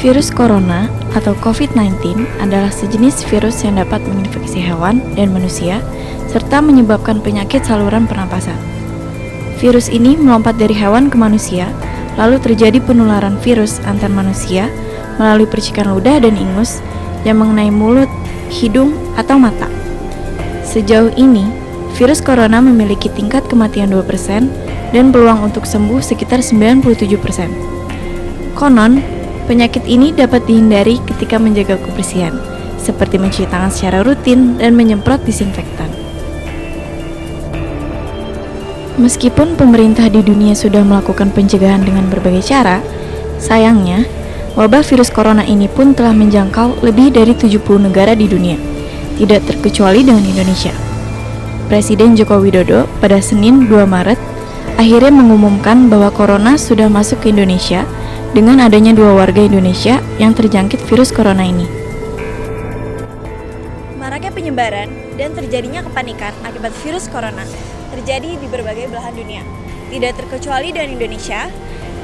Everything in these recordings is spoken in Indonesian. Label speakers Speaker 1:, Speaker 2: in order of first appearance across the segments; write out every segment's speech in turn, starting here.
Speaker 1: Virus corona atau COVID-19 adalah sejenis virus yang dapat menginfeksi hewan dan manusia serta menyebabkan penyakit saluran pernapasan. Virus ini melompat dari hewan ke manusia, lalu terjadi penularan virus antar manusia melalui percikan ludah dan ingus yang mengenai mulut, hidung, atau mata. Sejauh ini, virus corona memiliki tingkat kematian 2% dan peluang untuk sembuh sekitar 97%. Konon, penyakit ini dapat dihindari ketika menjaga kebersihan, seperti mencuci tangan secara rutin dan menyemprot disinfektan. Meskipun pemerintah di dunia sudah melakukan pencegahan dengan berbagai cara, sayangnya, wabah virus corona ini pun telah menjangkau lebih dari 70 negara di dunia, tidak terkecuali dengan Indonesia. Presiden Joko Widodo pada Senin 2 Maret akhirnya mengumumkan bahwa corona sudah masuk ke Indonesia dengan adanya 2 warga Indonesia yang terjangkit virus corona ini. Maraknya penyebaran dan terjadinya kepanikan akibat virus corona terjadi di berbagai belahan dunia, tidak terkecuali dengan Indonesia,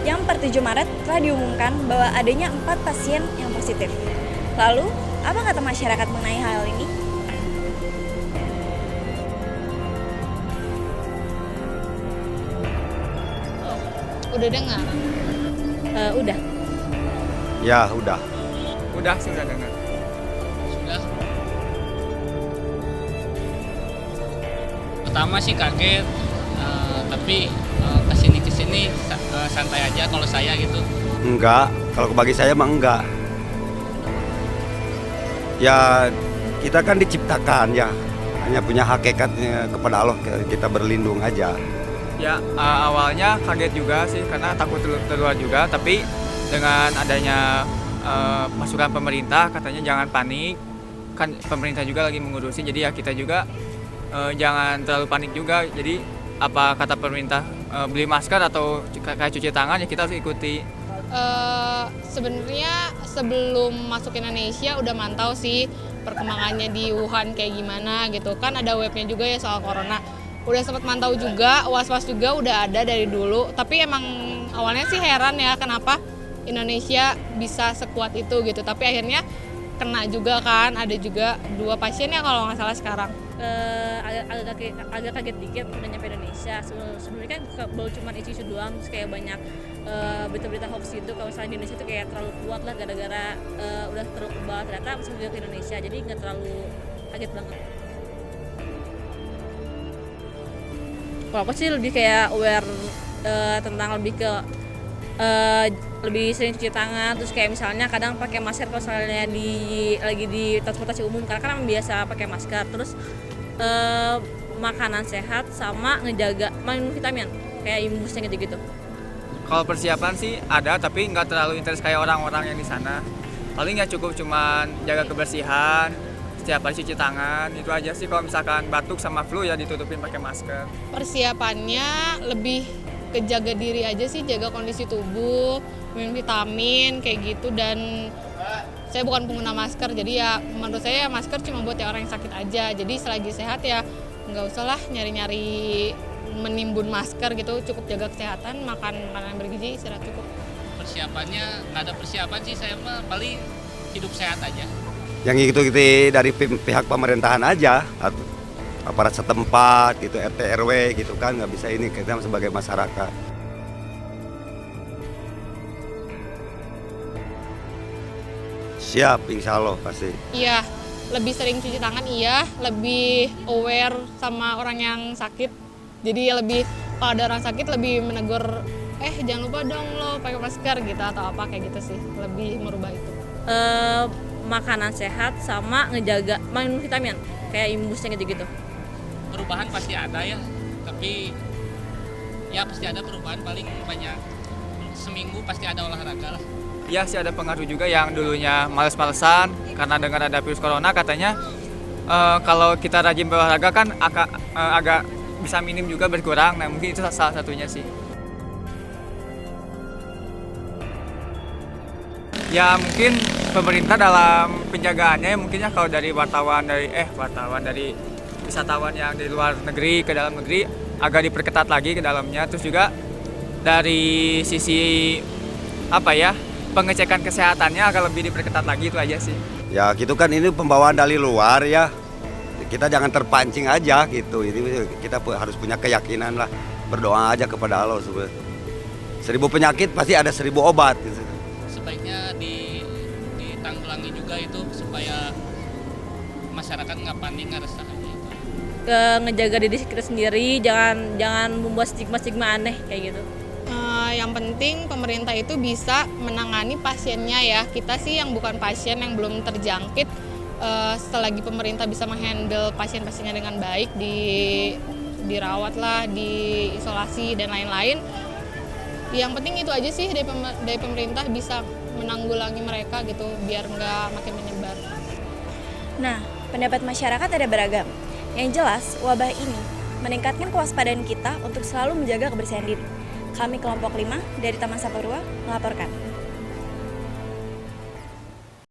Speaker 1: yang per 7 Maret telah diumumkan bahwa adanya 4 pasien yang positif. Lalu, apa kata masyarakat mengenai hal ini?
Speaker 2: Udah dengar?
Speaker 1: Udah.
Speaker 3: Ya, udah.
Speaker 4: Udah sih, udah dengar.
Speaker 2: Sudah. Pertama sih kaget, tapi kesini santai aja kalau saya gitu.
Speaker 3: Enggak, kalau bagi saya mah enggak. Ya, kita kan diciptakan ya, hanya punya hakikatnya kepada Allah, kita berlindung aja.
Speaker 4: Ya, awalnya kaget juga sih karena takut tertular juga, tapi dengan adanya masukan pemerintah katanya jangan panik. Kan pemerintah juga lagi mengurusi, jadi ya kita juga jangan terlalu panik juga. Jadi apa kata pemerintah, beli masker atau kayak cuci tangan ya kita harus ikuti.
Speaker 2: Sebenarnya sebelum masuk Indonesia udah mantau sih perkembangannya di Wuhan kayak gimana gitu. Kan ada webnya juga ya soal corona. Udah sempat mantau juga, was-was juga udah ada dari dulu. Tapi emang awalnya sih heran ya kenapa Indonesia bisa sekuat itu gitu. Tapi akhirnya kena juga kan, ada juga 2 pasien ya kalau nggak salah sekarang.
Speaker 5: Agak kaget dikit udah nyampe Indonesia. Sebelumnya kan baru cuma isu-isu doang, terus kayak banyak berita-berita hoax gitu kalau misalnya di Indonesia tuh kayak terlalu kuat lah gara-gara udah terlalu kebal, ternyata masuk juga ke Indonesia, jadi nggak terlalu kaget banget. Kalau aku sih lebih kayak aware tentang lebih ke lebih sering cuci tangan, terus kayak misalnya kadang pakai masker kalau misalnya lagi di transportasi umum karena kan biasa pakai masker, terus makanan sehat sama ngejaga minum vitamin kayak imbusnya gitu-gitu.
Speaker 4: Kalau persiapan sih ada, tapi nggak terlalu intens kayak orang-orang yang di sana. Paling nggak cukup cuman jaga kebersihan, setiap hari cuci tangan, itu aja sih. Kalau misalkan batuk sama flu ya ditutupin pakai masker.
Speaker 2: Persiapannya lebih ke jaga diri aja sih, jaga kondisi tubuh, minum vitamin kayak gitu. Dan saya bukan pengguna masker, jadi ya menurut saya masker cuma buat ya orang yang sakit aja. Jadi selagi sehat ya nggak usah lah nyari-nyari menimbun masker gitu, cukup jaga kesehatan, makan makanan bergizi, istirahat cukup.
Speaker 6: Persiapannya nggak ada persiapan sih, saya mah paling hidup sehat aja.
Speaker 3: Yang itu dari pihak pemerintahan aja, aparat setempat gitu, RT RW gitu kan, nggak bisa ini kita sebagai masyarakat. Siap, insya Allah pasti.
Speaker 2: Iya, lebih sering cuci tangan, iya, lebih aware sama orang yang sakit. Jadi lebih kalau ada orang sakit lebih menegur, jangan lupa dong lo pakai masker gitu atau apa kayak gitu sih, lebih merubah itu.
Speaker 5: Makanan sehat sama ngejaga minum vitamin kayak imbusnya gitu-gitu.
Speaker 6: Perubahan pasti ada ya, tapi ya pasti ada perubahan, paling banyak seminggu pasti ada olahraga lah.
Speaker 4: Ya sih ada pengaruh juga yang dulunya males-malesan karena dengan ada virus corona katanya kalau kita rajin berolahraga kan agak bisa minim juga berkurang. Nah mungkin itu salah satunya sih. Ya mungkin pemerintah dalam penjagaannya mungkin ya kalau dari wartawan dari wisatawan yang dari luar negeri ke dalam negeri agak diperketat lagi ke dalamnya. Terus juga dari sisi pengecekan kesehatannya agak lebih diperketat lagi, itu aja sih.
Speaker 3: Ya gitu kan, ini pembawaan dari luar ya. Kita jangan terpancing aja gitu. Ini kita harus punya keyakinan lah. Berdoa aja kepada Allah sebenarnya. 1000 penyakit pasti ada 1000 obat gitu.
Speaker 6: Sebaiknya ditanggulangi juga itu supaya masyarakat nggak panik, nggak resah aja itu.
Speaker 5: Ngejaga diri kita sendiri, jangan membuat stigma aneh kayak gitu.
Speaker 2: Yang penting pemerintah itu bisa menangani pasiennya ya. Kita sih yang bukan pasien, yang belum terjangkit, selagi pemerintah bisa menghandle pasien-pasiennya dengan baik, dirawat lah, diisolasi dan lain-lain. Yang penting itu aja sih dari pemerintah bisa menanggulangi mereka gitu, biar nggak makin menyebar.
Speaker 1: Nah, pendapat masyarakat ada beragam. Yang jelas, wabah ini meningkatkan kewaspadaan kita untuk selalu menjaga kebersihan diri. Kami kelompok 5 dari Taman Saparua melaporkan.